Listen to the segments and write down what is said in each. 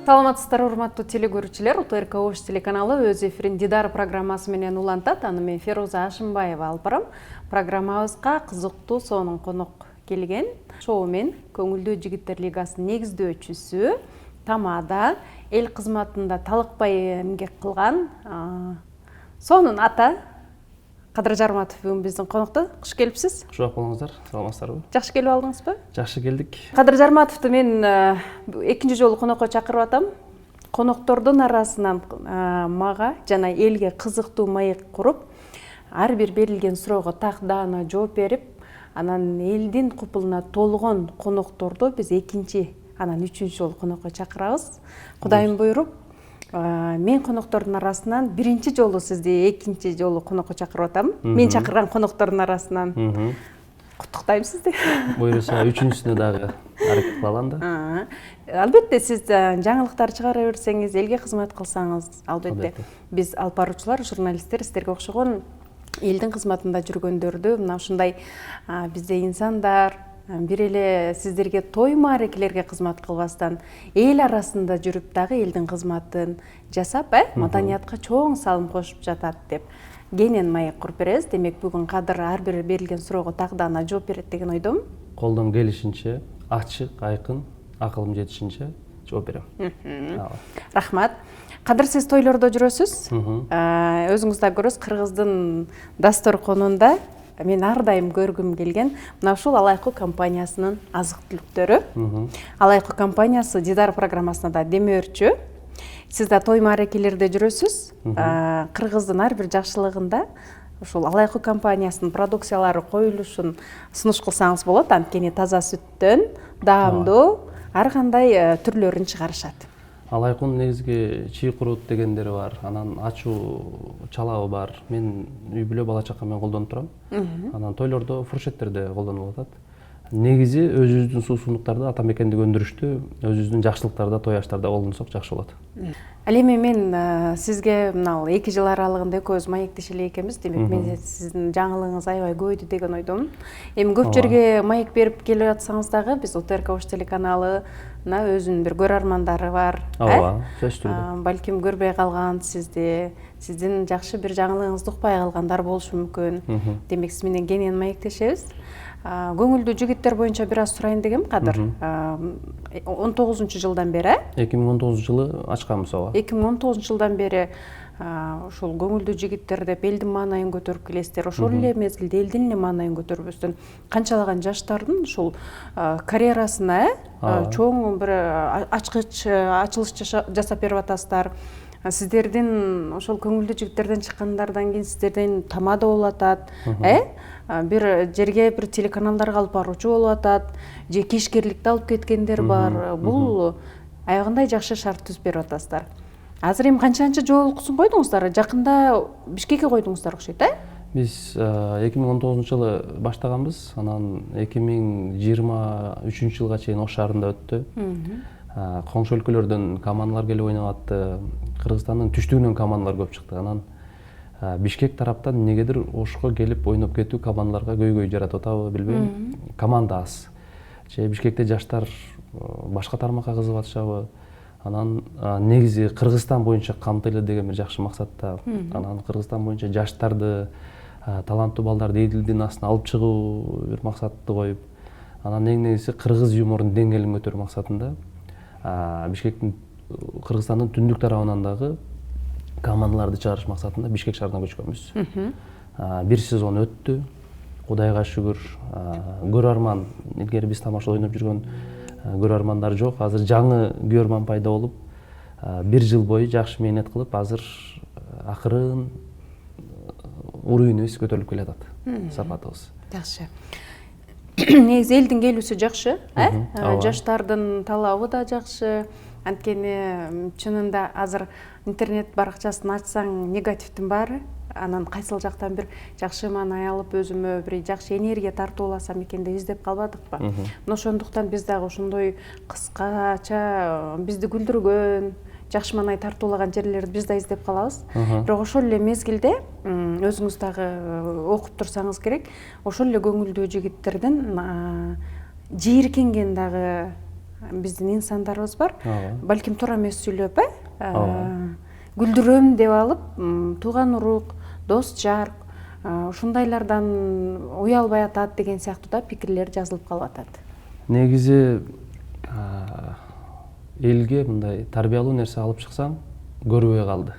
Саламатсыздар, урматтуу телекөрүүчүлөр. УТРК Ош телеканалы өз эфирин Дидар программасы менен улантат. Аны мен Феруза Ашымбаева алып барам. Программабызга кызыктуу сонун конок келген. Шоу мен Көңүлдүү жигиттер лигасынын негиздөөчүсү, тамада эл кызматында талыкпай эмгек кылган сонун ата Кадыр Жарматов бүгүн биздин конокто. Куш келипсиз. Куш болуңуздар, саламатсыздарбы? Жакшы келип алдыңызбы? Жакшы келдик. Кадыр Жарматовду мен экинчи жолу конокко чакырып атам. Коноктордун арасынан мага жана элге кызыктуу маек куруп, ар бир берилген суроого так даана жооп берип, анан элдин купулуна толгон конокторду биз экинчи, анан үчүнчү жолу конокко чакырабыз. Кудайым буйруп, мен коноктордун арасынан биринчи жолу сизди экинчи жолу конокко чакырып атам. Мен чакырган коноктордун арасынан. Куттуктайм сизди. Буйруса үчүнчүсүнө дагы аракет кылалам да. Албетте сиз жаңылыктар чыгара берсеңиз, элге кызмат кылсаңыз, албетте биз алып баруучулар, журналисттер сиздерге окшогон элдин кызматында жүргөндөрдү мына ушундай бизде инсандар бир эле сиздерге той маарекелерге кызмат кылбастан эл арасында жүрүп дагы элдин кызматын жасап, маданиятка чоң салым кошуп жатат деп кенен маек куруп беребиз. Демек бүгүн Кадыр ар бир берилген суроого так даана жооп берет деген ойдомун. Колдон келишинче, ачык, айкын, акылым жетишинче жооп берем. Рахмат. Кадыр, сиз тойлордо жүрөсүз. Өзүңүз да көрөсүз, кыргыздын дасторконунда мен ар дайым көргүм келген мына ушул Алайкы компаниясынын азык түлүктөрү. Алайкы компаниясы Дидар программасына да демөөрчү. Сиз да той маарекелерде жүрөсүз. Кыргыздын ар бир жакшылыгында ушул Алайкы компаниясынын продукциялары коюлушун сунуш кылсаңыз болот. Анткени таза сүттөн даамдуу ар кандай түрлөрүн чыгарышат. Алайкынын негизги чий курут дегендери бар, анан ачуу чалабы бар. Мен үй бүлө бала чака менен колдонуп турам. Анан тойлордо, фуршеттерде колдонулуп атат. Негизи өзүбүздүн суусундуктарды ата мекенде өндүрүштү, өзүбүздүн жакшылыктарды той аштарда колдонсок жакшы болот. Ал эми мен сизге мына 2 жыл аралыгында экөөбүз маектеше эле экенбиз. Демек мен сиздин жаңылыгыңыз аябай көбөйдү деген ойдомун. Эми көп жерге маек берип келип атсаңыз дагы биз УТРК Ош телеканалына өзүнүн бир көрөрмандары бар. Ооба, сөзсүз түрдө. Балким көрбөй калган сизди, сиздин жакшы бир жаңылыгыңызды укпай калгандар болушу мүмкүн. Демек сиз менен кенен маектешебиз. Көңүлдүү жигиттер боюнча бир аз сурайын дегем, Кадыр. 19-жылдан бери, 2019-жылы ачканбыз ооба. 2019-жылдан бери ушул көңүлдүү жигиттер деп элдин маанайын көтөрүп келесиздер. Ошол эле мезгилде элдин эле маанайын көтөрбөстөн канчалаган жаштардын ушул карьерасына чоң бир ачкыч ачылыш жасап берип атасыздар. Сиздердин ошол көңүлдүү жигиттерден чыккандардан кийин сиздерден тамада болуп атат, бир жерге бир телеканалдарга алып баруучу болуп атат, же кишкерликти алып кеткендер бар. Бул аягында жакшы шарт түзүп берип атасыздар. Азыр эми канчанчы жолукусын койдуңуздар? Жакында Бишкекке койдуңуздар окшойт, Биз 2019-жылы баштаганбыз, анан 2023 жылга чейин Ош шаарында өттү. Коңшу өлкөлөрдөн командалар келип ойноп атты. Кыргызстандын түштүгүнөн командалар көп чыкты. Анан Бишкек тараптан негедир Ошко келип ойноп кетүү командаларга көйгөй жаратып атабы билбейм. Команда аз. Же Бишкекте жаштар башка тармакка кызыгып атышабы. Анан негизи Кыргызстан боюнча камтыйлы деген бир жакшы максатта. Анан Кыргызстан боюнча жаштарды, таланттуу балдарды элдин астына алып чыгуу бир максатты коюп, анан эң негизиси кыргыз юморунун деңгээлин көтөрүү максатында Бишкектин Кыргызстандын түндүк тарабынан дагы командаларды чыгарыш максатында Бишкек шаарына көчкөнбүз. Бир сезон өттү. Кудайга шүгүр, көрөрман, илгери биз тамашалап ойноп жүргөн көрөрмандар жок. Азыр жаңы көрөрман пайда болуп, 1 жыл бою жакшы мээнет кылып, азыр акырын уровенибиз көтөрүлүп келатат. Сапатыбыз. Жакшы. Негизи элдин келүүсү жакшы, жаштардын талабы да жакшы. Анткени чынында азыр интернет баракчасын ачсаң негативдин баары, анан кайсыл жактан бир жакшы маанай алып өзүмө бир жакшы энергия тартып алсам экен деп издеп калбадыкпы. Мына ошондуктан биз дагы ошондой кыскача бизди күлдүргөн, жакшы маанай тартуулаган жерлерди биз да издеп калабыз. Бирок ошол эле мезгилде өзүңүз дагы окуп турсаңыз керек, ошол эле көңүлдүү жигиттерден жийиркенген дагы биздин инсандарыбыз бар. Ооба. Балким туура эмес сүйлөп, күлдүрөм деп алып, тууган урук, дос жар ушундайлардан уялбай атат деген сыяктуу да пикирлер жазылып калып атат. Негизи элге мындай тарбиялуу нерсе алып чыксаң көрбөй калды.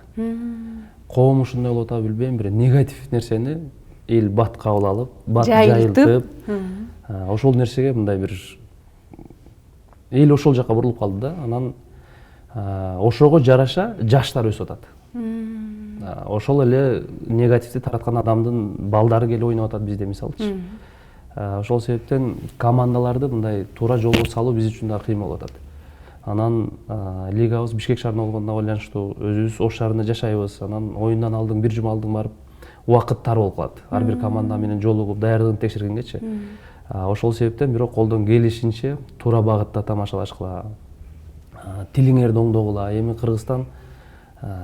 Коом ушундай болуп атабы билбейм, бир негатив нерсени эл бат кабыл алып, бат жайылтып, ошол нерсеге мындай бир эл ошол жака бурулуп калды да. Анан ошого жараша жаштар өсүп атат. Ошол эле негативди тараткан адамдын балдары келип ойноп атат бизде, мисалычы. Ошол себептен командаларды мындай туура жолго салуу биз үчүн да кыйын болуп атат. Анан лигабыз Бишкек шаарында болгондо байланыштуу өзүбүз Ош шаарында жашайбыз. Анан оюндан алдын бир жума алдын барып убакыт тар болуп калат. Ар бир команда менен жолугуп, даярдыгын текшергенгечи. Ошол себептен бирок колдон келишинче туура багытта тамашалашкыла, тилиңерди оңдогула. Эми Кыргызстан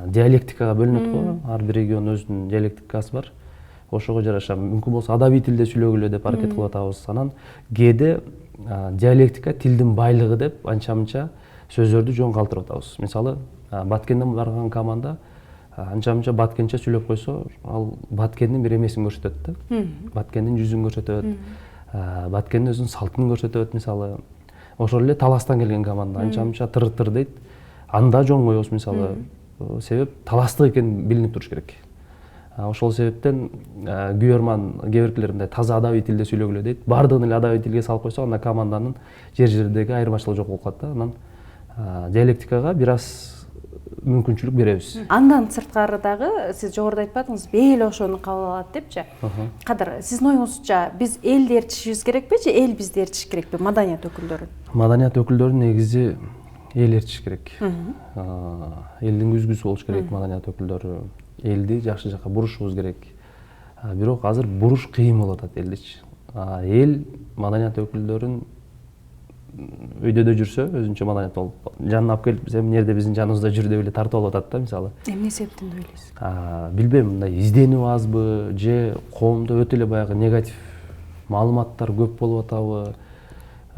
диалектикага бөлүнөт го. Ар бир регион өзүнүн диалектикасы бар. Ошого жараша мүмкүн болсо адабий тилде сүйлөгүлө деп аракет кылып атабыз. Анан кээде диалектика тилдин байлыгы деп анча-мынча сөздөрдү жөн калтырып атабыз. Мисалы, Баткенден барган команда анча-мынча баткенче сүйлөп койсо, ал Баткендин бир эмесин көрсөтөт да. Баткендин жүзүн көрсөтөт. Баткендин өзүнүн салтын көрсөтөт, мисалы. Ошол эле Таластан келген команда анча-мынча тыр дейт. Анда жөн коебуз, мисалы. Себеп таластык экени билинип туруш керек. Ошол себептен күйөрман кээ биркилер мындай таза адабий тилде сүйлөгүлө дейт. Бардыгын эле адабий тилге салып койсо, анда команданын жер-жердеги айырмачылыгы жок болуп калат да. Анан диалектикага бир аз мүмкүнчүлүк беребиз. Андан сырткары дагы сиз жогоруда айтпадыңыз, эл ошону кабыл алат депчи. Кадыр, сиздин оюңузча биз элди ээрчишибиз керекпи же эл бизди ээрчиш керекпи, маданият өкүлдөрүн? Маданият өкүлдөрүн негизи эл ээрчиш керек. Элдин күзгүсү болуш керек маданият өкүлдөрү. Элди жакшы жака бурушубуз керек. Бирок азыр буруш кыйын болуп атат элдичи. Эл маданият өкүлдөрүн өйдөдө жүрсө, өзүнчө маданият болуп, жанына алып келип, эмне жерде биздин жаныбызда жүр деп эле тартып алып атат да, мисалы. Эмне себептен деп ойлойсуз? Билбейм, мындай изденүү азбы, же коомдо өтө эле баягы негатив маалыматтар көп болуп атабы.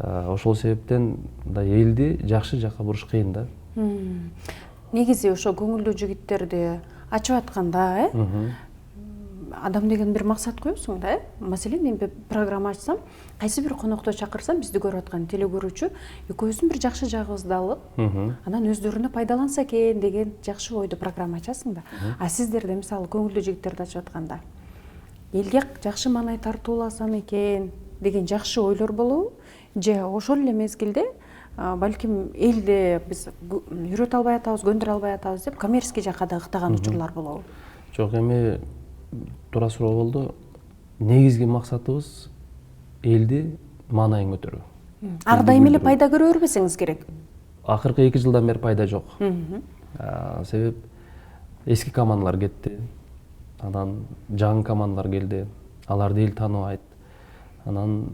Ошол себептен мындай элди жакшы жака буруш кыйын да. Негизи ошо көңүлдүү жигиттерди ачып атканда, адам деген бир максат коесуң да. Маселен, мен программа ачсам, кайсы бир конокто чакырсам, бизди көрүп аткан телекөрүүчү экөөбүздүн бир жакшы жагыбызды алып, анан өздөрүнө пайдаланса экен деген жакшы ойду программа ачасың да. Сиздерде мисалы көңүлдүү жигиттерди ачып атканда, элге жакшы маанай тартууласам экен деген жакшы ойлор болобу? Же ошол эле мезгилде балким элди биз үйрөтө албай атабыз, көндүрө албай атабыз деп коммерческий жакка да ыктаган учурлар болобу? Жок, эми туура суроо болду. Негизги максатыбыз элди маанайын көтөрүү. Ар дайым эле пайда көрө бербесеңиз керек. Акыркы 2 жылдан бери пайда жок. Себеп эски командалар кетти. Анан жаңы командалар келди. Аларды эл тааныбайт. Анан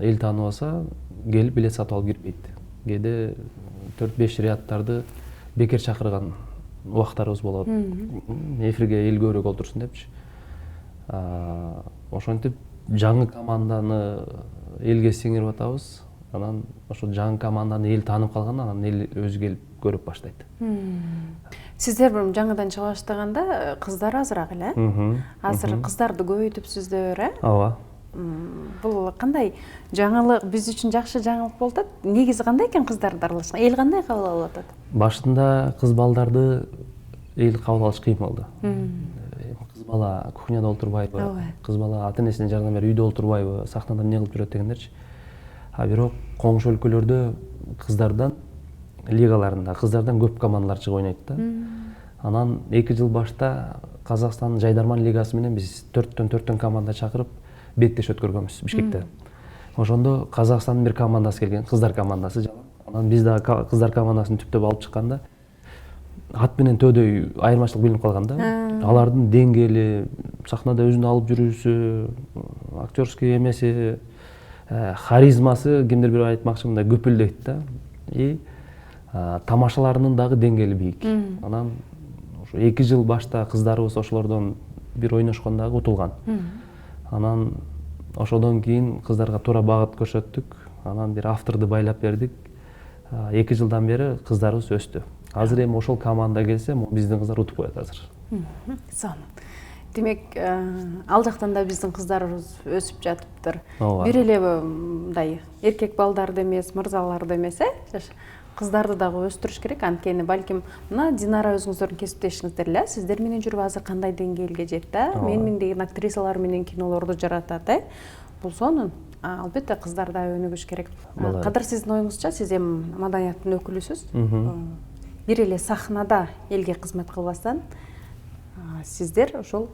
эл тааныбаса, келип билет сатып алып кирбейт. Кээде 4-5 ряттарды бекер чакырган убактарыбыз болот. Эфирге эл көбүрөөк олтурсун депчи. Ошентип жаңы команданы элге сиңирип атабыз. Анан ошо жаңы команданы эл таанып калганда, анан эл өзү келип көрүп баштайт. Сиздер жаңыдан чыга баштаганда кыздар азыраак эле. Азыр кыздарды көбөйтүпсүздөр, Ооба. Бул кандай жаңылык, биз үчүн жакшы жаңылык болуп атат. Негизи кандай экен кыздарды аралашкан? Эл кандай кабыл алып атат? Башында кыз балдарды эл кабыл алыш кыйын болду. Кыз бала кухняда олтурбайбы, кыз бала ата-энесине жардам берип үйдө олтурбайбы, сахнада эмне кылып жүрөт дегендерчи. Бирок коңшу өлкөлөрдө кыздардан лигаларында кыздардан көп командалар чыгып ойнойт да. Анан 2 жыл башта Казакстандын Жайдарман лигасы менен биз 4төн команда чакырып беттеш өткөргөнбүз Бишкекте. Ошондо Казакстандын бир командасы келген, кыздар командасы жалаң. Анан биз да кыздар командасын түптөп алып чыкканда ат менен төөдөй айырмачылык билинип калган да. Алардын деңгээли, сахнада өзүн алып жүрүүсү, актерский эмеси, харизмасы кимдир бир айтмакчы мындай көпүлдейт да. Тамашаларынын дагы деңгээли бийик. Анан ошо 2 жыл башта кыздарыбыз ошолордон бир ойношкон дагы утулган. Анан ошодон кийин кыздарга туура багыт көрсөттүк. Анан бир авторду байлап бердик. 2 жылдан бери кыздарыбыз өстү. Азыр эми ошол команда келсе, биздин кыздар утуп коет азыр. Сонун. Демек, ал жактан да биздин кыздарыбыз өсүп жатыптыр. Ооба. Бир эле мындай эркек балдарды эмес, мырзаларды эмес, кыздарды дагы өстүрүш керек. Анткени балким мына Динара өзүңүздөрдүн кесиптешиңиздер эле, сиздер менен жүрүп азыр кандай деңгээлге жетти, мен деген актрисалар менен кинолорду жаратат, бул сонун. Албетте кыздар да өнүгүш керек. Кадыр, сиздин оюңузча, сиз эми маданияттын өкүлүсүз. Бир эле сахнада элге кызмат кылбастан, сиздер ошол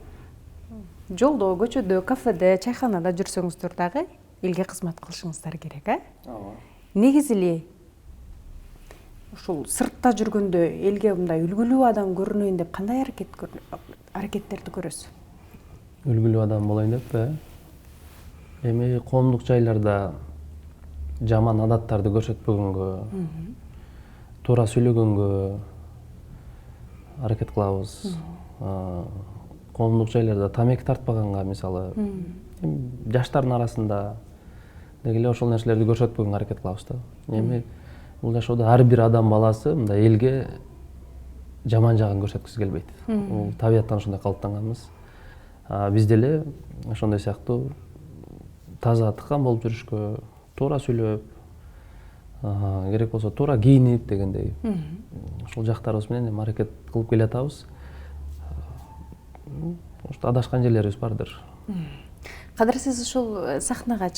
жолдо, көчөдө, кафеде, чайханада жүрсөңүздөр дагы элге кызмат кылышыңыздар керек, Негизи эле ушул сыртта жүргөндө элге мындай үлгүлүү адам көрүнөйүн деп кандай аракеттерди көрөсүз? Үлгүлүү адам болоюн деп, эми коомдук жайларда жаман адаттарды көрсөтпөгөнгө, туура сүйлөгөнгө аракет кылабыз. Коомдук жайларда тамеки тартпаганга, мисалы, жаштардын арасында деги эле ошол нерселерди көрсөтпөгөнгө аракет кылабыз да. Эми бул жашоодо ар бир адам баласы мындай элге жаман жагын көрсөткүсү келбейт. Бул табияттан ошондой калыптанганбыз. Биз деле ошондой сыяктуу таза тыккан болуп жүрүшкө, туура сүйлөп, керек болсо туура кийинип дегендей. Ошол жактарыбыз менен эми аракет кылып келатабыз. Адашкан жерлерибиз бардыр. Кадыр, сиз ушул сахнага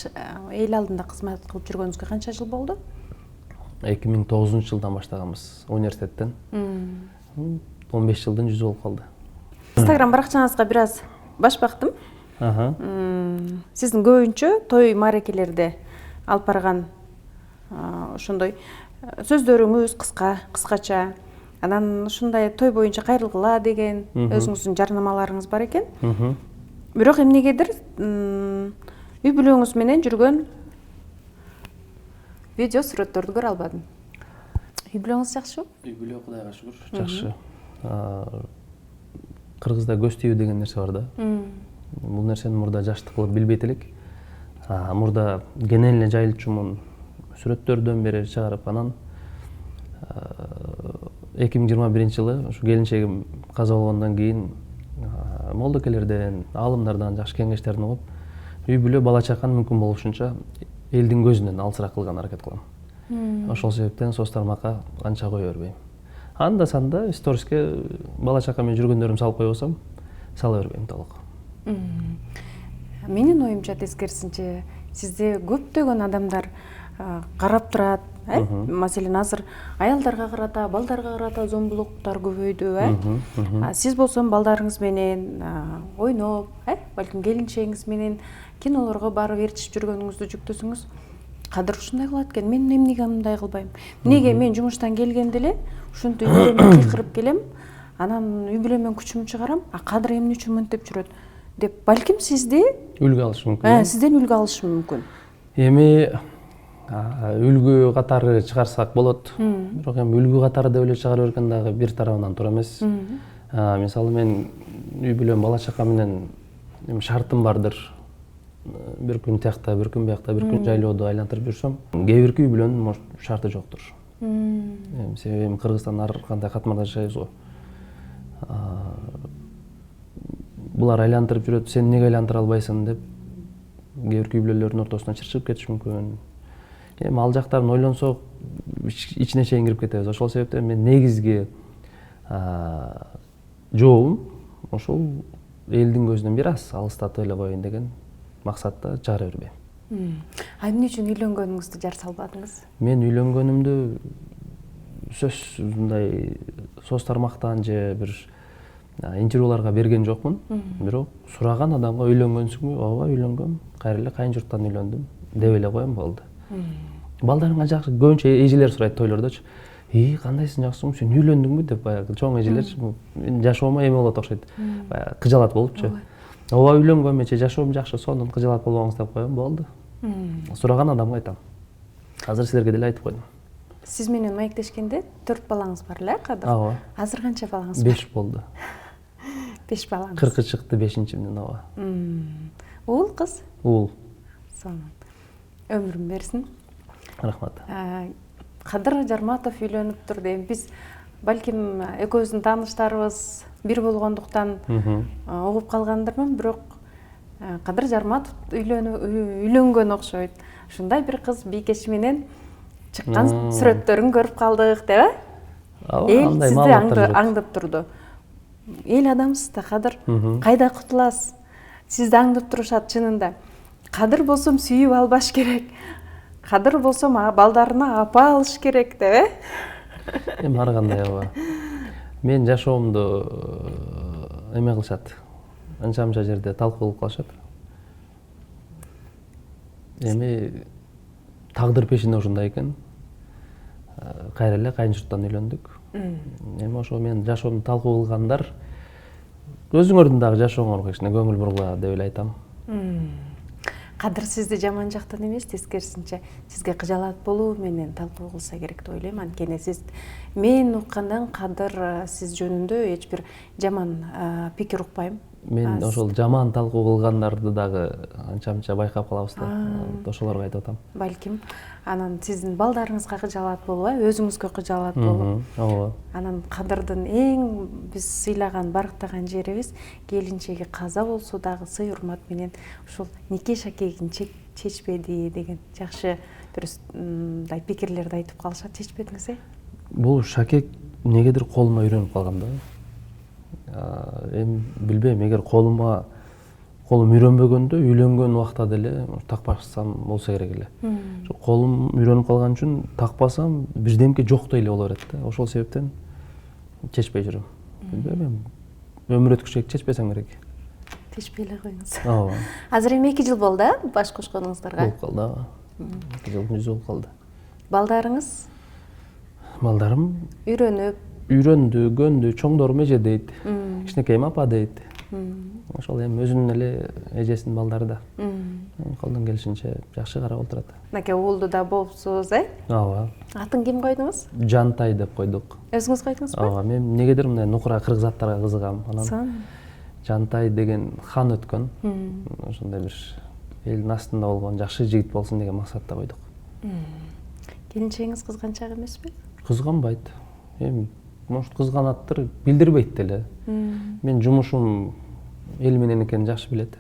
эл алдында кызмат кылып жүргөнүзгө канча жыл болду? 2009-жылдан баштаганбыз университеттен. 15 жылдын жүзү болуп калды. Инстаграм баракчаңызга бир аз баш бактым. Сиздин көбүнчө той мааракелерде алып барган ошондой сөздөрүңүз кыскача, анан ушундай той боюнча кайрылгыла деген өзүңүздүн жарнамаларыңыз бар экен. Бирок эмнегедир үй бүлөңүз менен жүргөн видео сүрөттөрдү көрө албадым. Үй бүлөңүз жакшыбы? Үй бүлө Кудайга шүгүр, жакшы. Кыргызда көз тийүү деген нерсе бар да. Бул нерсени мурда жаштык кылып билбейт элек. Мурда кенен эле жайылчумун сүрөттөрдөн бери чыгарып, анан 2021-жылы ушу келинчегим каза болгондон кийин молдокелерден, аалымдардан жакшы кеңештерин угуп, үй бүлө бала чаканы мүмкүн болушунча элдин көзүнөн алысыраак кылганга аракет кылам. Ошол себептен соц тармакка анча кое бербейм. Анда санда сториске бала чака менен жүргөндөрүмдү салып кое болсом, сала бербейм толук. Менин оюмча тескерисинче, сизди көптөгөн адамдар карап турат, Маселен, азыр аялдарга карата, балдарга карата зомбулуктар көбөйдү, Сиз болсоң балдарыңыз менен ойноп, балким келинчегиңиз менен кинолорго барып ээрчишип жүргөнүңүздү жүктөсөңүз, Кадыр ушундай кылат экен, мен эмнеге мындай кылбайм? Эмнеге мен жумуштан келгенде эле ушинтип үй бүлөмө кыйкырып келем, анан үй бүлөмөн күчүмдү чыгарам, Кадыр эмне үчүн мынтип жүрөт деп балким сизди үлгү алышы мүмкүн. Сизден үлгү алышы мүмкүн. Эми үлгү катары чыгарсак болот. Бирок эми үлгү катары деп эле чыгарып берген дагы бир тарабынан туура эмес. Мисалы мен үй бүлөм, бала чака менен шартым бардыр. Бир күн тиякта, бир күн биякта, бир күн жайлоодо айлантырып жүрсөм, кээ бирки үй бүлөнүн шарты жоктур. Себеби Кыргызстанда ар кандай катмарда жашайбыз го. Булар айлантырып жүрөт, сен эмнеге айлантыра албайсың деп кээ бирки үй бүлөлөрдүн ортосуна чырчып кетиш мүмкүн. Эми ал жактарын ойлонсок, ичине чейин кирип кетебиз. Ошол себептен мен негизги жообум ошол элдин көзүнөн бир аз алыстатып эле коеюн деген максатта чыгара бербейм. Эмне үчүн үйлөнгөнүңүздү жар салбадыңыз? Мен үйлөнгөнүмдү сөзсүз мындай соц тармактан же бир интервьюларга берген жокмун. Бирок сураган адамга үйлөнгөнсүңбү? Ооба, үйлөнгөм. Кайра эле кайын журттан үйлөндүм деп эле коем, болду. Балдарыңа жакшы, көбүнчө эжелер сурайт тойлордочу. Кандайсың, жакшысыңбы, сен үйлөндүңбү деп баягы чоң эжелерчи, жашоомо эме болот окшойт. Баягы кыжалат болупчу. Ооба, үйлөнгөм, эче жашоом жакшы, сонун, кыжалат болбоңуз деп коем, болду. Сураган адамга айтам. Азыр силерге деле айтып койдум. Сиз менен маектешкенде 4 балаңыз бар эле, Кадыр? Ооба. Азыр канча балаңыз бар? 5 болду. 5 балаңыз. 40 чыкты 5-чимден, ооба. Уул, кыз? Уул. Сонун. Өмүрүн берсин. Рахмат. Кадыр Жарматов үйлөнүптүр дейм. Биз балким экөөбүздүн тааныштарыбыз бир болгондуктан угуп калгандырмын, бирок Кадыр Жарматов үйлөнгөн окшойт. Ушундай бир кыз бийкеш менен чыккан сүрөттөрүн көрүп калдык деп, эл сизди аңдып турду. Эл адамсыз да, Кадыр, кайда кутуласыз? Сизди аңдып турушат чынында. Кадыр болсом сүйүп албаш керек. Кадыр болсом балдарына апа алыш керек деп, Эми ар кандай ооба. Мен жашоомду эме кылышат. Анча-мынча жерде талкуу кылып калышат. Эми тагдыр пешине ушундай экен. Кайра эле кайын журттан үйлөндүк. Эми ошо мен жашоомду талкуу кылгандар өзүңөрдүн дагы жашооңорго кичине көңүл бургула деп эле айтам. Кадыр сизди жаман жактан эмес, тескерисинче сизге кыжаалат болуу менен талкуу кылса керек деп ойлойм. Анткени сиз мен уккандан Кадыр сиз жөнүндө эч бир жаман пикир укпайм. Мен ошол жаман талкуу кылгандарды дагы анча-мынча байкап калабыз да. Ошолорго айтып атам. Балким анан сиздин балдарыңызга кыжаалат болуп, өзүңүзгө кыжаалат болуп. Ооба. Анан Кадырдын эң биз сыйлаган, барктаган жерибиз келинчеги каза болсо дагы сый урмат менен ушул нике шакегин чечпеди деген жакшы бир мындай пикирлерди айтып калышат. Чечпедиңиз, Бул шакек негедир колума үйрөнүп калган да. Эми билбейм, эгер колум үйрөнбөгөндө үйлөнгөн убакта деле такпасам болсо керек эле. Колум үйрөнүп калган үчүн такпасам бирдемке жоктой эле боло берет да. Ошол себептен чечпей жүрөм. Билбейм, өмүр өткүчө чечпесем керек. Чечпей эле коюңуз. Ооба. Азыр эми 2 жыл болду, баш кошконуңуздарга. Болуп калды. 2 жыл болуп калды. Балдарыңыз? Балдарым үйрөндү, көндү, чоңдорум эже дейт. Кичинекейим апа дейт. Ошол эми өзүнүн эле эжесинин балдары да. Колдон келишинче жакшы карап отурат. Мынакей уулду да болупсуз, Ооба. Атын ким койдуңуз? Жантай деп койдук. Өзүңүз койдуңузбу? Ооба, мен негедир мындай нукура кыргыз аттарга кызыгам. Анан Жантай деген хан өткөн. Ошондой бир элдин астында болгон жакшы жигит болсун деген максатта койдук. Келинчегиңиз кызганчак эмеспи? Кызганбайт. Эми может кызганаттыр, билдирбейт деле. Мен жумушум эл менен экенин жакшы билет.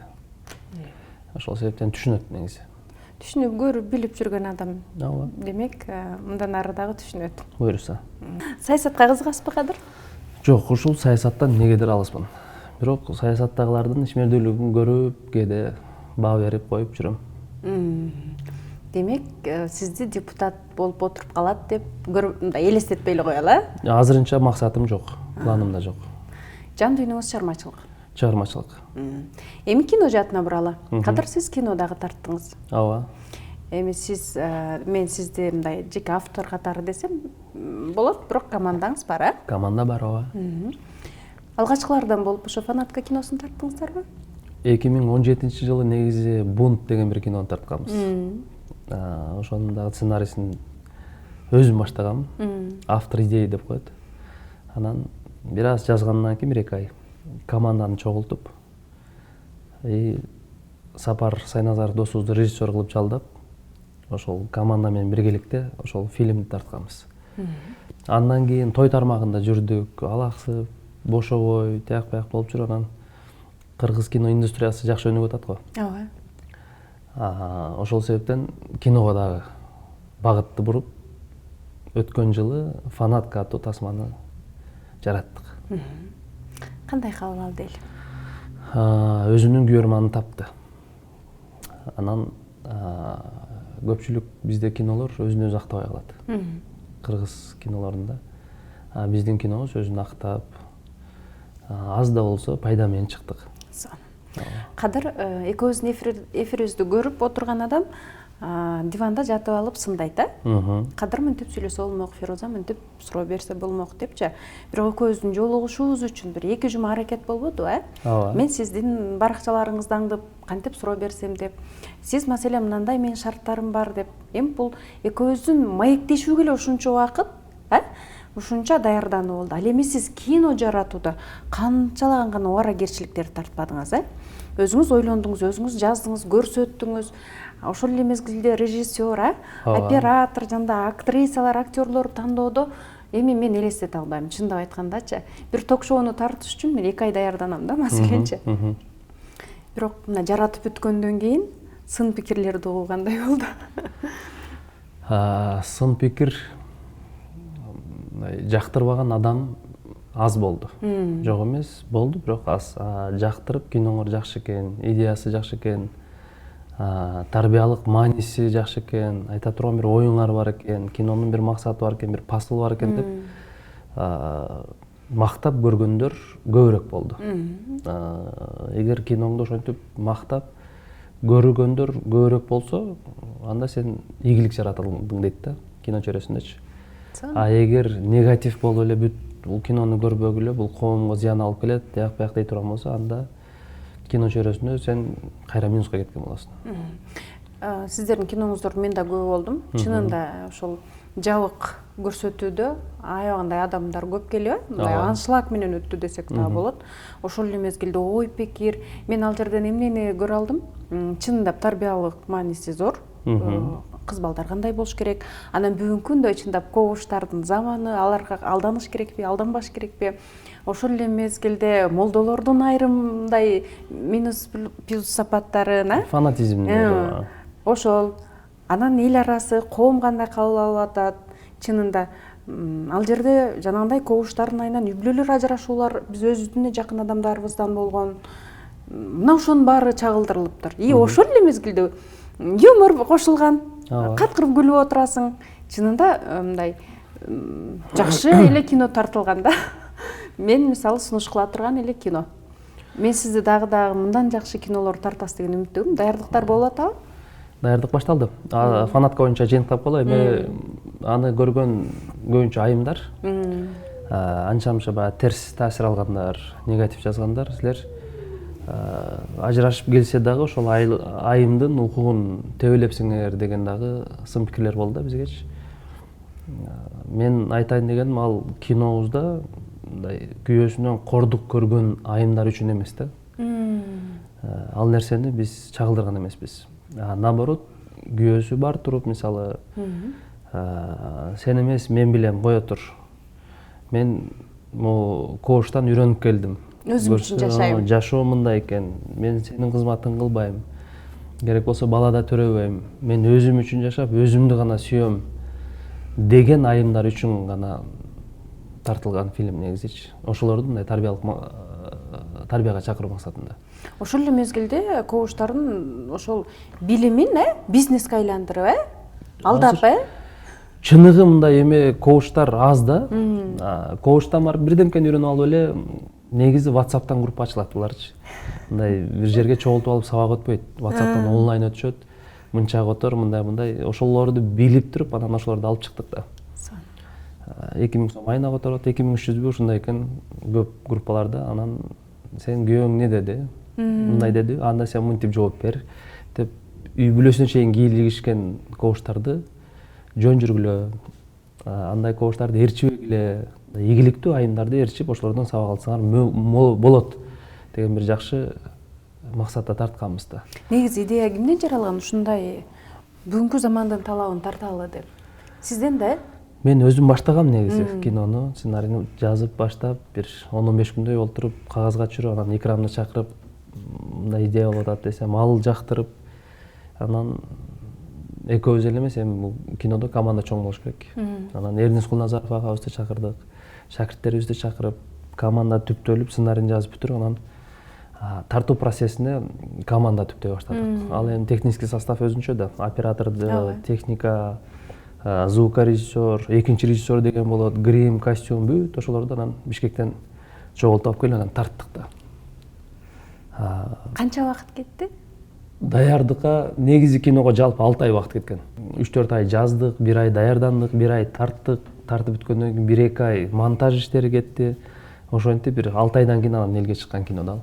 Ошол себептен түшүнөт негизи. Түшүнүп көрүп билип жүргөн адам. Ооба. Демек, мындан ары дагы түшүнөт. Буюрса. Саясатка кызыгасызбы, Кадыр? Жок, ушул саясаттан негедир алыспын. Бирок саясаттагылардын ишмердүүлүгүн көрүп, кээде баа берип коюп жүрөм. Демек, сизди депутат болуп отуруп калат деп мындай элестетпей эле коелу, Азырынча максатым жок, планымда жок. Жан дүйнөңүз чыгармачылык. Чыгармачылык. Эми кино жаатына буралы. Кадыр, сиз кино дагы тарттыңыз. Ооба. Эми сиз мен сизди мындай жеке автор катары десем болот, бирок командаңыз бар, Команда бар, ооба. Алгачкылардан болуп ошо Фанатка киносун тарттыңыздарбы? 2017-жылы негизи Бунт деген бир кинону тартканбыз. Ошонун дагы сценарийсин өзүм баштагам. Автор идея деп коет. Анан бир аз жазгандан кийин 1-2 ай команданы чогултуп, Сапар Сайназаров досубузду режиссер кылып жалдап, ошол команда менен биргеликте ошол фильмди тартканбыз. Андан кийин той тармагында жүрдүк, алаксып, бошобой, тияк-бияк болуп жүрүп, анан кыргыз кино индустриясы жакшы өнүгүп атат го. Ооба. Ошол себептен киного дагы багытты буруп, өткөн жылы Фанатка аттуу тасманы жараттык. Кандай кабыл алды эл? Өзүнүн күйөрманын тапты. Анан көпчүлүк бизде кинолор өзүн өзү актабай калат. Кыргыз кинолорунда. Биздин кинобуз өзүн актап, аз да болсо пайда менен чыктык. Кадыр, экөөбүздүн эфирибизди көрүп отурган адам диванда жатып алып сындайт, Кадыр мынтип сүйлөсө болмок, Фироза мынтип суроо берсе болмок депчи. Бирок экөөбүздүн жолугушуубуз үчүн бир 2 жума аракет болбоду, Мен сиздин баракчаларыңызды аңдып, кантип суроо берсем деп, сиз маселе мындай менин шарттарым бар деп. Эми бул экөөбүздүн маектешүүгө эле ушунча убакыт, ушунча даярдануу болду. Ал эми сиз кино жаратууда канчалаган гана ара керчиликтерди тартпадыңыз, Өзүңүз ойлондуңуз, өзүңүз жаздыңыз, көрсөттүңүз. ошол эле мезгилде режиссер, оператор жана актрисалар, актерлор тандоодо эми мен элестете албайм, чындап айткандачы. Бир ток-шоуну тартыш үчүн мен 2 ай даярданам да, маселенчи. Бирок мына жаратып бүткөндөн кийин сын пикирлерди угугандай болду. Сын пикир жактырбаган адам аз болду. Жок эмес, болду, бирок аз. Жактырып, киноңор жакшы экен, идеясы жакшы экен, тарбиялык мааниси жакшы экен, айта турган бир оюңар бар экен, кинонун бир максаты бар экен, бир посылы бар экен деп мактап көргөндөр көбүрөөк болду. Эгер киноңду ошентип мактап көргөндөр көбүрөөк болсо, анда сен ийгилик жаратылдың дейт да, кино чөйрөсүндөчү. Эгер негатив болуп эле бүт бул кинону көрбөгүлө, бул коомго зыян алып келет, тияк бияк дей турган болсо, анда кино чөйрөсүндө сен кайра минуска кеткен болосуң. Сиздердин киноңуздорду мен да көрүп болдум. Чынында ошол жабык көрсөтүүдө аябагандай адамдар көп келип, мындай аншлаг менен өттү десек да болот. Ошол эле мезгилде ой пикир, мен ал жерден эмнени көрө алдым? Чынында тарбиялык мааниси зор. Кыз балдар кандай болуш керек? Анан бүгүнкү күндө чындап кобуштардын заманы, аларга алданыш керекпи, алданбаш керекпи? Ошол эле мезгилде молдолордун айрымдай минус плюс сапаттары, фанатизм. Ошол анан эл арасы коом кандай кабыл алып атат? Чынында ал жерде жанагындай кобуштардын айынан үй бүлөлөр ажырашуулар биз өзүбүздүн жакын адамдарыбыздан болгон. Мына ошонун баары чагылдырылыптыр. И ошол эле мезгилде юмор кошулган. Каткырып күлүп отурасың. Чынында мындай жакшы эле кино тартылган да. Мен мисалы сунуш кыла турган эле кино. Мен сизди дагы мындан жакшы кинолор тартасыз деген үмүттөмүн. Даярдыктар болуп атабы? Даярдык башталды. Фанатка боюнча жыйынтыктап коелу. Эми аны көргөн көбүнчө айымдар, анча-мынча баягы терс таасир алгандар, негатив жазгандар, силер ажырашып келсе дагы ошол айымдын укугун тебелепсиңер деген дагы сын пикирлер болду да бизгечи. Мен айтайын дегеним, ал кинобузда мындай күйөөсүнөн кордук көргөн айымдар үчүн эмес да. Ал нерсени биз чагылдырган эмеспиз. Наоборот, күйөөсү бар туруп, мисалы, сен эмес, мен билем, кое тур. Мен могу кобуштан үйрөнүп келдим. Өзүм үчүн жашайм. Жашоо мындай экен. Мен сенин кызматың кылбайм. Керек болсо бала да төрөбөйм. Мен өзүм үчүн жашап, өзүмдү гана сүйөм деген айымдар үчүн гана тартылган фильм негизичи. Ошолорду мындай тарбияга чакыруу максатында. Ошол эле мезгилде кобуштардын ошол билимин бизнеске айландырып, алдап, Чыныгы мындай эме кобуштар аз да. Кобуштан барып бирдемкени үйрөнүп алып эле негизи WhatsApp'тан группа ачылат буларчы. Мындай бир жерге чогултуп алып сабак өтпөйт. WhatsApp'тан онлайн өтүшөт. Мынча отор, мындай ошолорду билип туруп, анан ошолорду алып чыктык да. 2000 сом айына которот, 2300 ушундай экен көп группаларда. Анан сен күйөөң эмне деди? Мындай деди, анда сен мынтип жооп бер деп үй бүлөсүнө чейин кийлигишкен кобуштарды жөн жүргүлө, андай кобуштарды ээрчибегиле, ийгиликтүү айымдарды ээрчип, ошолордон сабак алсаңар болот деген бир жакшы максатта тартканбыз да. Негизи идея кимден жаралган ушундай бүгүнкү замандын талабын тарталы деп? Сизден да? Мен өзүм баштагам негизи кинону, сценарийни жазып баштап, бир 10-15 күндөй олтуруп, кагазга түшүрүп, анан икрамды чакырып, мындай идея болуп атат десем, ал жактырып, анан экөөбүз эле эмес, эми бул кинодо команда чоң болуш керек. Анан Эрнис Кулназаров агабызды чакырдык, шакирттерибизди чакырып, команда түптөлүп, сценарийни жазып бүтүрүп, анан тартуу процессине команда түптөй баштадык. Ал эми технический состав өзүнчө да, операторду, техника, звукорежиссер, экинчи режиссер деген болот, грим, костюм, бүт ошолорду анан Бишкектен чогултуп алып келип анан тарттык да. Канча убакыт кетти? Даярдыкка негизи киного жалпы 6 ай убакыт кеткен. 3-4 ай жаздык, 1 ай даярдандык, 1 ай тарттык, тартып бүткөндөн кийин 1-2 ай монтаж иштери кетти. Ошентип бир 6 айдан кийин анан элге чыккан кино да.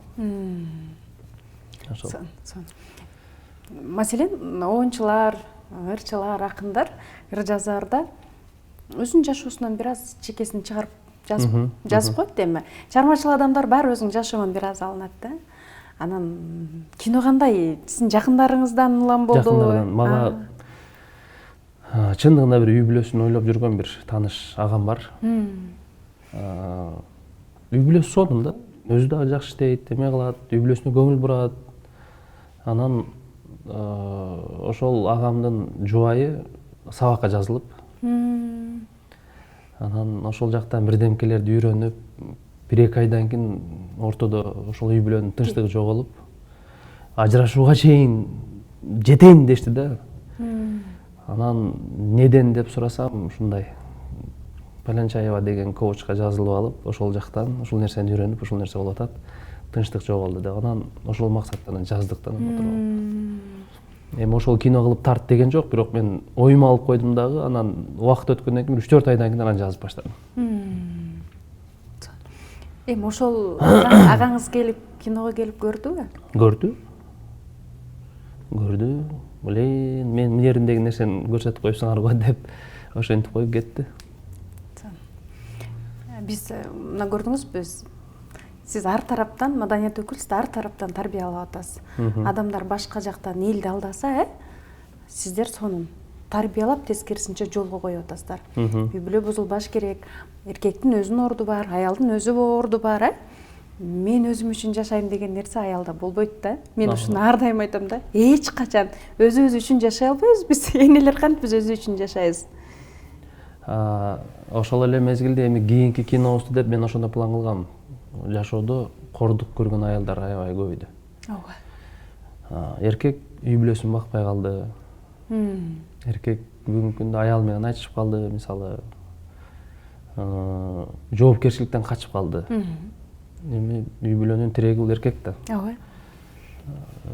Ошол. Маселен, оюнчулар, ырчылар, акындар, ыр жазарда өзүнүн жашоосунан бир аз чекесин чыгарып жазып коет эми. Чармачыл адамдар баары өзүнүн жашоонун бир аз алынат да. Анан кино кандай? Сиздин жакындарыңыздан улам болдубу? Жакындардан мага чындыгында бир үй бүлөсүн ойлоп жүргөн бир тааныш агам бар. Үй бүлөсү сонун да. Өзү дагы жакшы иштейт, эме кылат, үй бүлөсүнө көңүл бурат. Анан ошол агамдын жубайы сабакка жазылып, анан ошол жактан бирдемкелерди үйрөнүп, 1-2 айдан кийин ортодо ошол үй бүлөнүн тынчтыгы жоголуп, ажырашууга чейин жетейин дешти да. Анан неден деп сурасам, ушундай Палянчаева деген коучка жазылып алып, ошол жактан ушул нерсени үйрөнүп, ушул нерсе болуп атат, тынчтык жоголду деп. Анан ошол максаттан жаздык да. Эми ошол кино кылып тарт деген жок, бирок мен оюма алып койдум дагы, анан убакыт өткөндөн кийин 3-4 айдан кийин анан жазып баштадым. Эми ошол агаңыз келип киного келип көрдүбү? Көрдү. Блин, мен мынеріндегі нерсени көрсөтүп коюпсуңар го деп ошентип коюп кетти. Биз мына көрдүңүзбү, сиз ар тараптан маданият өкүлсүз, ар тараптан тарбиялап атасыз. Адамдар башка жактан элди алдаса, сиздер сонун тарбиялап тескерисинче жолго коюп атасыздар. Үй бүлө бузулбаш керек, эркектин өзүнүн орду бар, аялдын өзү орду бар. Мен өзүм үчүн жашайм деген нерсе аялда болбойт да. Мен ушуну ар дайым айтам да. Эч качан өзүбүз үчүн жашай албайбыз биз. Энелер кантип биз өзү үчүн жашайбыз. Ошол эле мезгилде эми кийинки кинобузду деп мен ошондо план кылгам. Жашоодо кордук көргөн аялдар аябай көп иди. Эркек үй бүлөсүн бакпай калды. Эркек бүгүнкү күндө аял менен айтышып калды, мисалы, жоопкерчиликтен качып калды. Эми үй бүлөнүн тиреги бул эркек да.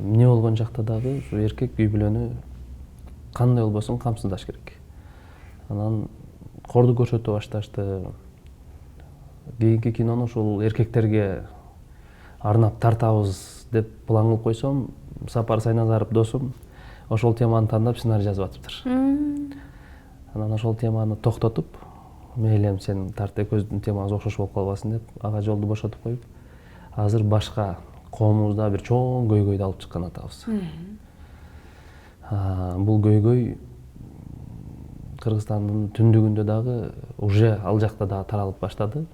Эмне болгон жакта дагы ушу эркек үй бүлөнү кандай болбосун камсыздаш керек. Анан кордук көрсөтө башташты. Кийинки кинону ушул эркектерге арнап тартабыз деп план кылып койсом, Сапар Сайназаров досум ошол теманы тандап сценарий жазып атыптыр. Анан ошол теманы токтотуп, мейлем сен тарт, экөөбүздүн темабыз окшош болуп калбасын деп, ага жолду бошотуп коюп, азыр башка коомубузда бир чоң көйгөйдү алып чыккан атабыз. Бул көйгөй Кыргызстандын түндүгүндө дагы уже ал жакта дагы таралып баштады.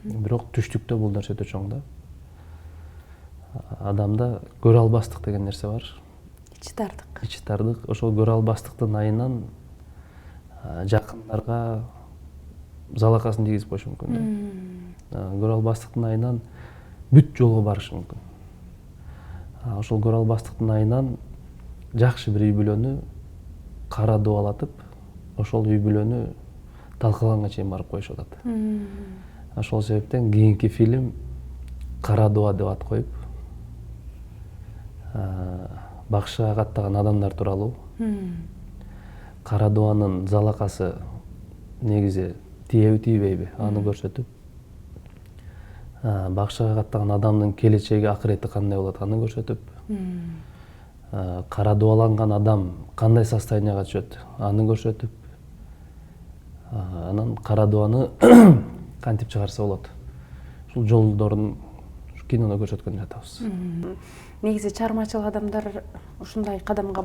Бирок түштүктө бул нерсе өтө чоң да. Адамда көрө албастык деген нерсе бар. Ичи тардык. Ошол көрө албастыктын айынан жакындарга залакасын тийгизип коюшу мүмкүн. Көрө албастыктын айынан бүт жолго барышы мүмкүн. Ошол көрө албастыктын айынан жакшы бир үй бүлөнү кара дубалатып, ошол үй бүлөнү талкаганга чейин барып коюшуп атат. Ошол себептен кийинки фильм Кара дуба деп ат коюп, бакшыга каттаган адамдар тууралуу. Кара дубанын залакасы негизи тиеби тийбейби аны көрсөтүп, бакшыга каттаган адамдын келечеги, акырети кандай болот аны көрсөтүп, кара дубаланган адам кандай состоянияга түшөт аны көрсөтүп, анан кара дубаны кантип чыгарса болот, ушул жолдорун киноно көрсөткөн жатабыз. Негизи чыгармачыл адамдар ушундай кадамга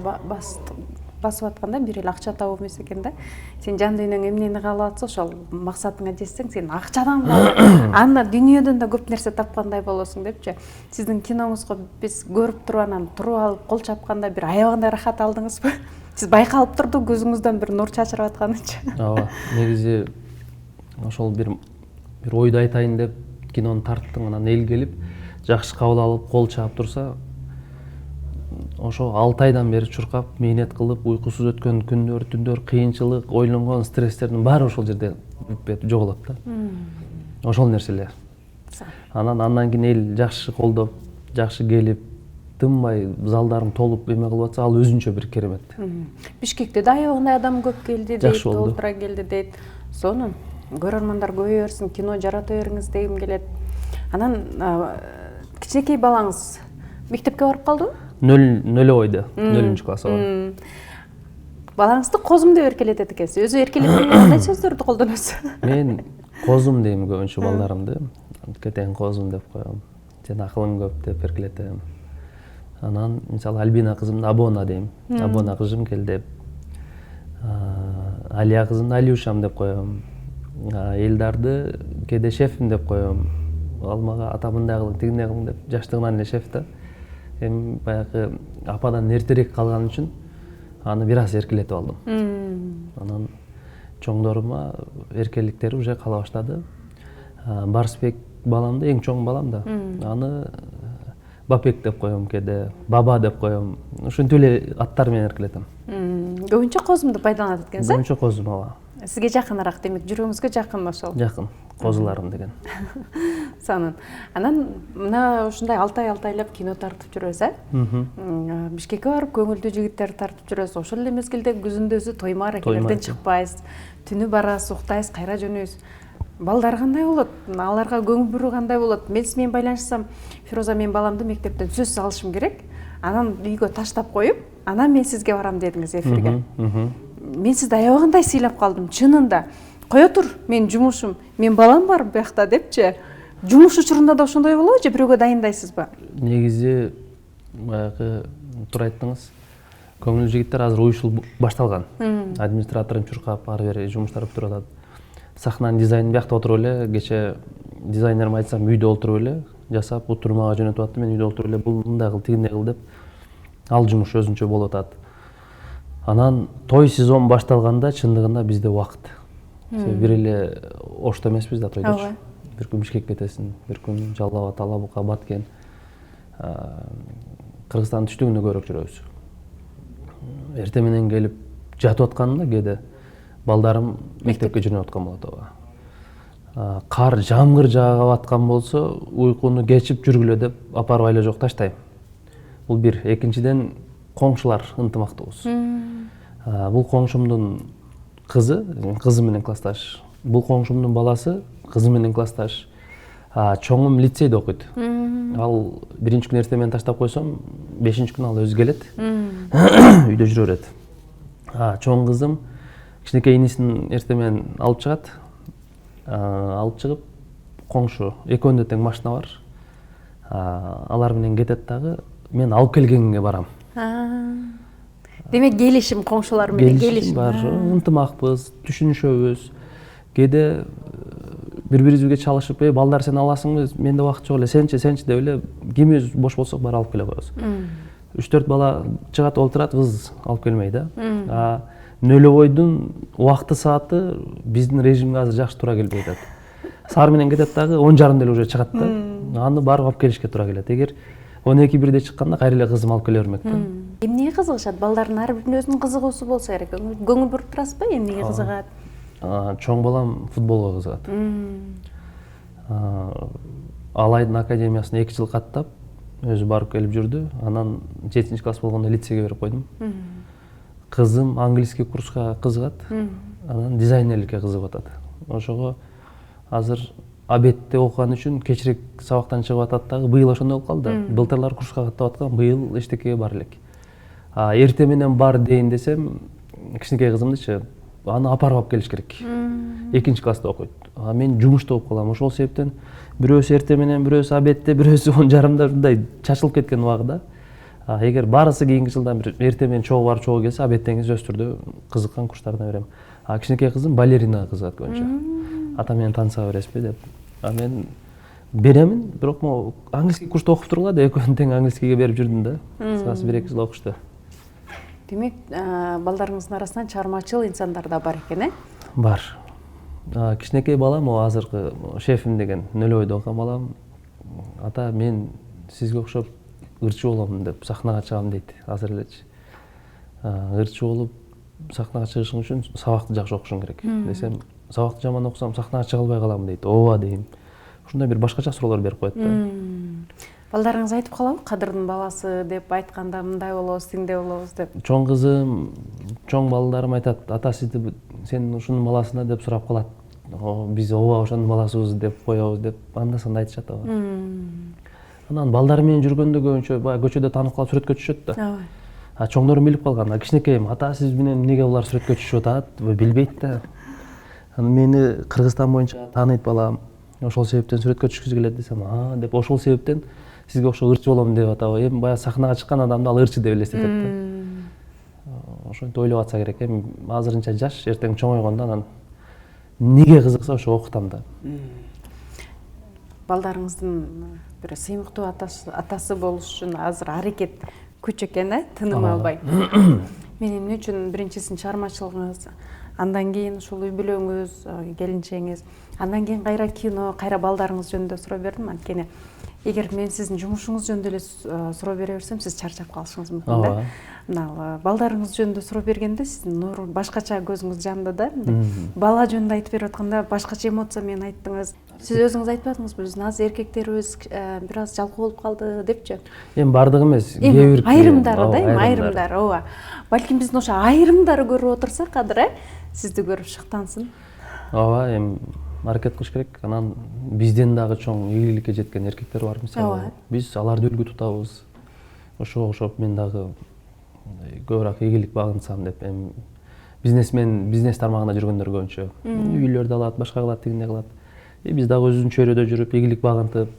басып атканда бир эле акча табуу эмес экен да. Сен жан дүйнөң эмнени каалап атсаң, ошол максатыңа жетсең, сен акчадан дагы, анда дүйнөдөн да көп нерсе тапкандай болосуң депчи. Сиздин киноңузго биз көрүп туруп анан туруп алып кол чапканда бир аябагандай рахат алдыңызбы? Сиз байкалып турду көзүңүздөн бир нур чачырып атканычы. Ооба, негизи ошол бир ойду айтайын деп кинону тарттым, анан эл келип жакшы кабыл алып кол чаап турса, ошо 6 айдан бери чуркап, мээнет кылып, уйкусуз өткөн күндөр, түндөр, кыйынчылык, ойлонгон стресстердин баары ошол жерде жоголот да. Ошол нерселер. Андан кийин эл жакшы колдоп, жакшы келип, тынбай залдарын толуп эме кылып атса, ал өзүнчө бир керемет. Бишкекте да аябагандай адам көп келди дейт, болду. толтура келди дейт. Сонун көрөрмандар көбөйө берсин, кино жарата бериңиз дегим келет. Анан кичинекей балаңыз мектепке барып калдыбы? 0 ойда, 0-класс болгон. Балаңызды козум деп эркелетет экенсиз. Өзү эркелеткенде кандай сөздөрдү колдоносуз? Мен козум дейм көбүнчө балдарымды. Кетен козум деп коем. Сен акылың көп деп эркелетем. Анан мисалы Альбина кызымды Абона дейм. Абона кызым келди. Алия кызымды Алюшам деп коем. Элдарды кээде шефим деп коем. Ал мага ата мындай кылың, тигиндей кылың деп жаштыгынан эле шеф да. Эми баягы ападан эртерээк калган үчүн аны бир аз эркелетип алдым. Анан чоңдорума эркеликтери уже кала баштады. Барсбек баламды, эң чоң балам да. Аны Бапек деп коем, кээде Баба деп коем. Ушинтип эле аттар менен эркелетем. Көбүнчө козумду пайдаланат экенсиз? Көбүнчө козум, ооба. Сизге жакыныраак, демек жүрөгүңүзгө жакын ошол. Жакын, козуларым деген. Сонун. Анан мына ушундай алтайлап кино тартып жүрөбүз, Бишкекке барып көңүлдүү жигиттерди тартып жүрөбүз. Ошол эле мезгилде күзүндө той мааракелерден чыкпайсыз. Түнү барасыз, уктайсыз, кайра жөнөйсүз. Балдар кандай болот? Аларга көңүл буруу кандай болот? Мен сиз менен байланышсам, Фироза мен баламды мектептен сөзсүз алышым керек. Анан үйгө таштап коюп, анан мен сизге барам дедиңиз эфирге. Мен сизди аябагандай сыйлап калдым, чынында. Кое тур, мен жумушум, мен балам бар биякта депчи. Жумуш учурунда да ошондой болобу же бирөөгө дайындайсызбы? Негизи баягы туура айттыңыз. Көңүлдүү жигиттер азыр уюшулуп башталган. Администраторум чуркап, ары бери жумуштар бүтүп атат. Сахнанын дизайнын биякта отуруп эле, кече дизайнериме айтсам, үйдө отуруп эле жасап, утурмага жөнөтүп атты. Мен үйдө отуруп эле бул мындай кыл, тигиндей кыл деп ал жумуш өзүнчө болуп атат. Анан той сезон башталганда чындыгында бизде убакыт. Бир эле Ошто эмеспиз да тойдочу. Бир күн Бишкекке кетесиң, бир күн Жалал Абад, Алабука, Баткен. Кыргызстандын түштүгүндө көбүрөөк жүрөбүз. Эртең менен келип жатып атканымда кээде балдарым мектепке жөнөп аткан болот, ооба. Кар, жамгыр жаап аткан болсо, уйкуну кечип жүргүлө деп апарып айла жок таштайм. Бул бир. Экинчиден, коңшулар ынтымактуубуз. Бул коңшумдун кызы менен классташ. Бул коңшумдун баласы кызы менен классташ. Чоңум лицейде окуйт. Ал биринчи күн эртең менен таштап койсом, бешинчи күн ал өзү келет. Үйдө жүрө берет. Чоң кызым кичинекей инисин эртең менен алып чыгат. Алып чыгып, коңшу экөөндө тең машина бар. Алар менен кетет дагы, мен алып келгенге барам. Демек келишим коңшулар менен келишим бар, ынтымакпыз, түшүнүшөбүз. Кээде бири-бирибизге чалышып, балдар сен аласыңбы? Менде убакыт жок эле, сенчи деп эле кимибиз бош болсок баары алып келе коебуз. 3-4 бала чыгат, олтурат, кыз алып келмей да. Нөлөбойдун убакыты сааты биздин режимге азыр жакшы туура келбей атат. Саар менен кетет дагы 10:30 эле уже чыгат да. Аны барып алып келишке туура келет. Эгер 12-1де чыкканда кайра эле кызым алып келе бермек да. Эмнеге кызыгышат? Балдардын ар биринин өзүнүн кызыгуусу болсо керек. Көңүл буруп турасызбы? Эмнеге кызыгат? Чоң балам футболго кызыгат. Алайдын академиясына 2 жыл каттап, өзү барып келип жүрдү. Анан 7-класс болгондо лицейге берип койдум. Кызым английский курска кызыгат. Анан дизайнерликке кызыгып атат. Ошого азыр абетте окуган үчүн кечирээк сабактан чыгып атат дагы. Быйыл ошондой болуп калды. Былтырлар курска каттап аткан, быйыл эчтекеге бар элек. Эртең менен бар дейин десем, кичинекей кызымдычы аны апарып алып келиш керек. 2-класста окуйт. Мен жумушта болуп калам. Ошол себептен бирөөсү эртең менен, бирөөсү абетте, бирөөсү 10:30 мындай чачылып кеткен убагында. Эгер барысы кийинки жылдан бир эртең менен чогуу барып чогуу келсе, абеттен сөзсүз түрдө кызыккан курстарына берем. Кичинекей кызым балеринага кызыгат көбүнчө. Ата менен таанысага бересизби деп. Мен беремин, бирок могу английский курста окуп тургула деп экөөнү тең английскийге берип жүрдүм да. Кыскасы 1-2 жыл окушту. Демек, балдарыңыздын арасынан чыгармачыл инсандар да бар экен, Бар. Кичинекей балам, азыркы шефим деген Нөлөбөйдө окуган балам, ата мен сизге окшоп ырчы болом деп сахнага чыгам дейт азыр элечи. Ырчы болуп сахнага чыгышың үчүн сабакты жакшы окушуң керек десем, сабакты жаман окусам сахнага чыга албай калам дейт. Ооба дейм. Ушундай бир башкача суроолор берип коет да. Балдарыңыз айтып калабы, кадырдын баласы деп айтканда мындай болобуз, тиңдей болобуз деп? Чоң кызым, чоң балдарым айтат, ата сизди сен ушунун баласына деп сурап калат. Биз ооба ошонун баласыбыз деп коебуз деп анда-санда айтышат. Анан балдар менен жүргөндө көбүнчө баягы көчөдө таанып калып сүрөткө түшөт да. Чоңдорум билип калган. Кичинекейим, ата сиз менен эмнеге булар сүрөткө түшүп атат? Билбейт да. Анан мени Кыргызстан боюнча тааныйт балам. Ошол себептен сүрөткө түшкүзү келет десем, деп ошол себептен сизге окшоп ырчы болом деп атабы, эми баягы сахнага чыккан адамды ал ырчы деп элестетет да. Ошентип ойлоп атса керек. Эми азырынча жаш, эртең чоңойгондо анан эмнеге кызыкса ошого окутам да. Балдарыңыздын бир сыймыктуу атасы болуш үчүн азыр аракет күч экен, тыным албай. Мен эмне үчүн биринчисин чыгармачылыгыңыз, андан кийин ушул үй бүлөңүз, келинчегиңиз, андан кийин кайра кино, кайра балдарыңыз жөнүндө суроо бердим. Анткени эгер мен сиздин жумушуңуз жөнүндө эле суроо бере берсем, сиз чарчап калышыңыз мүмкүн да. Мына балдарыңыз жөнүндө суроо бергенде сиздин нур башкача көзүңүз жанды да. Бала жөнүндө айтып берип атканда башкача эмоция менен айттыңыз. Сиз өзүңүз айтпадыңызбы, биздин азыр эркектерибиз бир аз жалкоо болуп калды депчи? Эми бардыгы эмес, кээ бир айрымдары да, айрымдары, ооба. Балким биздин ошо айрымдары көрүп отурса кадыр, сизди көрүп шыктансын. Ооба, эми аракет кылыш керек. Анан бизден дагы чоң ийгиликке жеткен эркектер бар мисалы. Биз аларды үлгү тутабыз. Ошого окшоп мен дагы көбүрөөк ийгилик багынсам деп. Эми бизнес тармагында жүргөндөр көбүнчө үйлөрдү алат, башка кылат, тигине кылат. Биз дагы өзүбүздүн чөйрөдө жүрүп, ийгилик багынтып,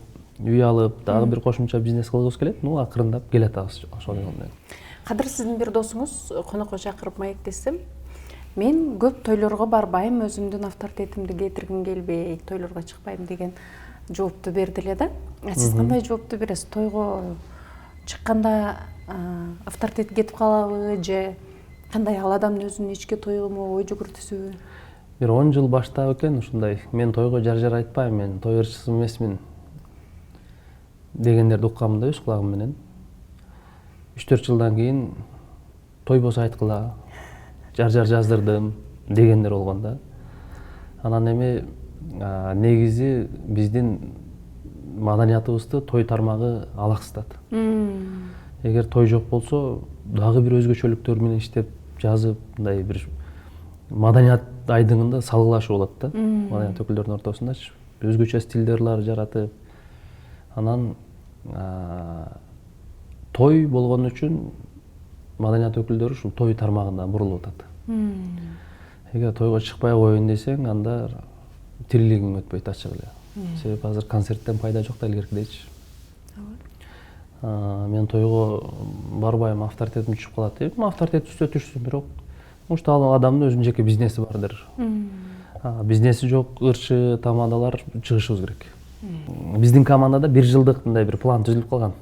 үй алып, дагы бир кошумча бизнес кылгыбыз келет. Акырындап келатабыз ошол менен. Кадыр, сиздин бир досуңуз конокко чакырып маектесем, мен көп тойлорго барбайм, өзүмдүн авторитетимди кетиргим келбейт, тойлорго чыкпайм деген жоопту берди эле да. Сиз кандай жоопту бересиз? Тойго чыкканда авторитет кетип калабы же кандай, ал адамдын өзүнүн ички туюму, ой жүгүртүүсүбү? Бир 10 жыл баштап экен ушундай. Мен тойго жар айтпайм, мен той ырчысы эмесмин дегендерди уккам да өз кулагым менен. 3-4 жылдан кийин той болсо айткыла, жар жаздырдым дегендер болгон да. Анан эми негизи биздин маданиятыбызды той тармагы алаксытат. Эгер той жок болсо, дагы бир өзгөчөлүктөр менен иштеп, жазып, мындай бир маданият айдыңында салгылашуу болот да. Маданият өкүлдөрүнүн ортосундачы өзгөчө стилдерлар жаратып, анан той болгон үчүн маданият өкүлдөрү ушул той тармагына бурулуп атат. Эгер тойго чыкпай коеюн десең, анда тирилигиң өтпөйт ачык эле. Себеби азыр концерттен пайда жок да илгеркидейчи. Мен тойго барбайм, авторитетим түшүп калат деп. Авторитет түшсүн, бирок ушул ал адамдын өзүнүн жеке бизнеси бардыр. Бизнеси жок ырчы тамадалар чыгышыбыз керек. Биздин командада 1 жылдык мындай бир план түзүлүп калган.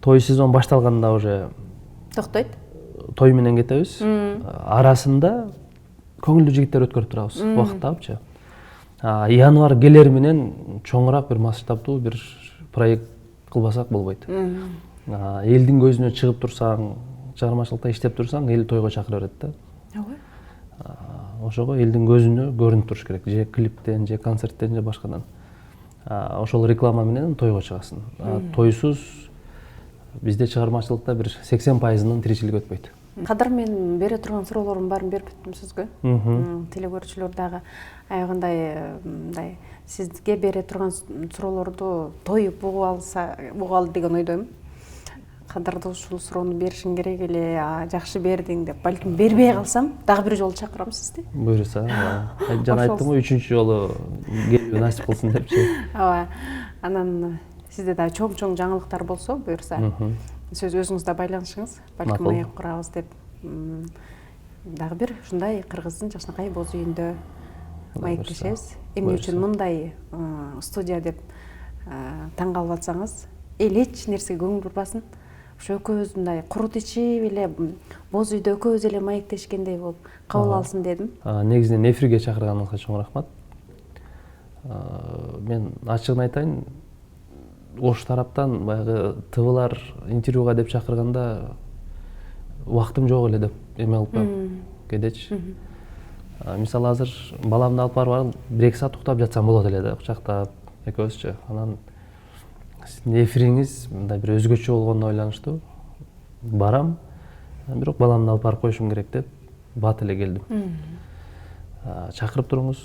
Той сезон башталганда уже токтойт. Той менен кетебиз. Арасында көңүлдүү жигиттер өткөрүп турабыз, убакыт тапчы. Январь келер менен чоңураак бир масштабдуу бир проект кылбасак болбойт. Элдин көзүнө чыгып турсаң, чыгармачылыкта иштеп турсаң, эл тойго чакыра берет да. Ошого элдин көзүнө көрүнүп туруш керек, же клиптен, же концерттен, же башкадан. Ошол реклама менен тойго чыгасың. Тойсуз бизде чыгармачылыкта бир 80%-нын тиричилиги өтпөйт. Кадыр, мен бере турган суроолордун баарын берип бүттүм сизге. Телекөрүүчүлөр дагы аягындай сизге бере турган суроолорду тоюп угуп алды деген ойдойм. Кадырды ушул суроону беришиң керек эле, жакшы бердиң деп. Балким бербей калсам, дагы бир жолу чакырам сизди. Буюрса, жана айттым го, 3-үчү жолу келүү насип кылсын депчи. Ооба. Анан сизде дагы чоң жаңылыктар болсо, буюрса, сөз өзүңүздө байланышыңыз, балким маек курабыз деп. Дагы бир ушундай Кыргыздын жакшынакай боз үйүндө маектешебиз. Эмне үчүн мындай студия деп таң калып атсаңыз, эл эч нерсеге көңүл бурбасын. Ошо экөөбүз мындай курут ичип эле боз үйдө экөөбүз эле маектешкендей болуп кабыл алсын дедим. Негизинен эфирге чакырганыңызга чоң рахмат. Мен ачыгын айтайын, ош тараптан баягы ТВлар интервьюга деп чакырганда убактым жок эле деп эме кылып коем кээдечи. Мисалы азыр баламды алып барып 1-2 саат уктап жатсам болот эле да, кучактап экөөбүзчү. Анан сиздин эфириңиз мындай бир өзгөчө болгонуна ойлонуштуу. Барам, бирок баламды алып барып коюшум керек деп бат эле келдим. Чакырып туруңуз.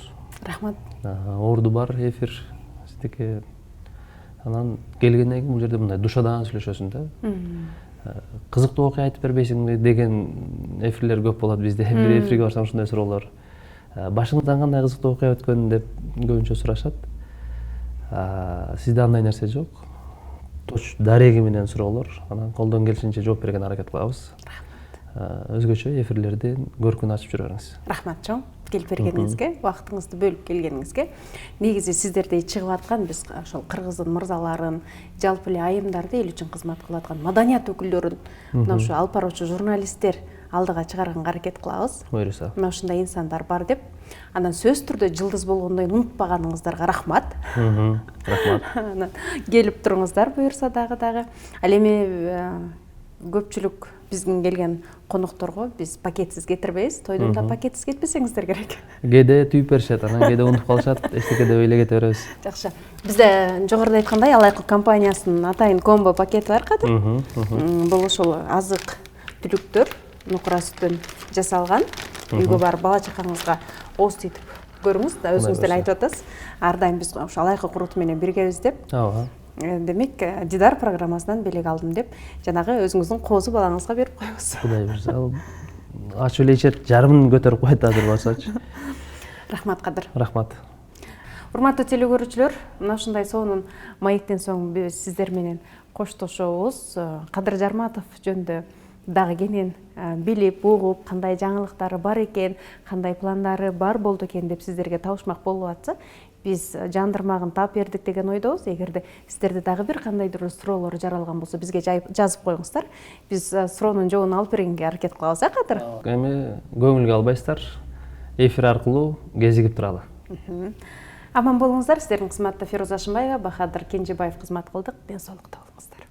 Рахмат. Орду бар эфир сиздики. Анан келгенден кийин бул жерде мындай душадан сүйлөшөсүң да. Кызыктуу окуя айтып бербейсиңби деген эфирлер көп болот бизде. Бир эфирге барсам ушундай суроолор. Башыңыздан кандай кызыктуу окуя өткөн деп көбүнчө сурашат. Сизде андай нерсе жок. дареги менен суроолор, анан колдон келишинче жооп берген аракет кылабыз. Өзгөчө эфирлердин көркүн ачып жүрө бериңиз. Рахмат чоң келип бергениңизге, убактыңызды бөлүп келгениңизге. Негизи сиздерде чыгып аткан биз ошол кыргыздын мырзаларын, жалпы эле айымдарды эл үчүн кызмат кылып аткан маданият өкүлдөрүн мына ушу алып баруучу журналисттер алдыга чыгарганга аракет кылабыз. Буюрса. Мына ушундай инсандар бар деп. Анан сөзсүз түрдө жылдыз болгондой унутпаганыңыздарга рахмат. Рахмат. Анан келип туруңуздар буюрса дагы. Ал эми көпчүлүк биздин келген конокторго биз пакетсиз кетирбейбиз. Тойдон да пакетсиз кетпесеңиздер керек. Кээде түйүп беришет, анан кээде унутуп калышат, эчтеке деп эле кете беребиз. Жакшы. Бизде жогоруда айткандай Алайкы компаниясынын атайын комбо пакети бар кадыр. Бул ошол азык түлүктөр нукура сүттөн жасалган. Үйгө барып бала чакаңызга ооз титип көрүңүз да, өзүңүз деле айтып атасыз. Ар дайым биз ошо Алайкы куруту менен биргебиз деп. Ооба. Демек, Дидар программасынан белек алдым деп, жанагы өзүңүздүн коозу балаңызга берип коебуз. Кудай буйрса, ачып эле ичет, жарымын көтөрүп коет азыр болсочу. Рахмат Кадыр. Рахмат. Урматтуу телекөрүүчүлөр, мына ушундай сонун маектен соң биз сиздер менен коштошобуз. Кадыр Жарматов жөнүндө дагы кенен билип, угуп, кандай жаңылыктары бар экен, кандай пландары бар болду экен деп сиздерге табышмак болуп атса, биз жандырмагын таап бердик деген ойдобуз. Эгерде сиздерде дагы бир кандайдыр суроолор жаралган болсо, бизге жазып коюңуздар. Биз суроонун жообун алып бергенге аракет кылабыз, Кадыр? Эми көңүлгө албайсыздар. Эфир аркылуу кезигип туралы. Аман болуңуздар. Сиздердин кызматта Фироза Ашымбаева, Бахадыр Кенжебаев кызмат кылдык. Ден соолукта болуңуздар.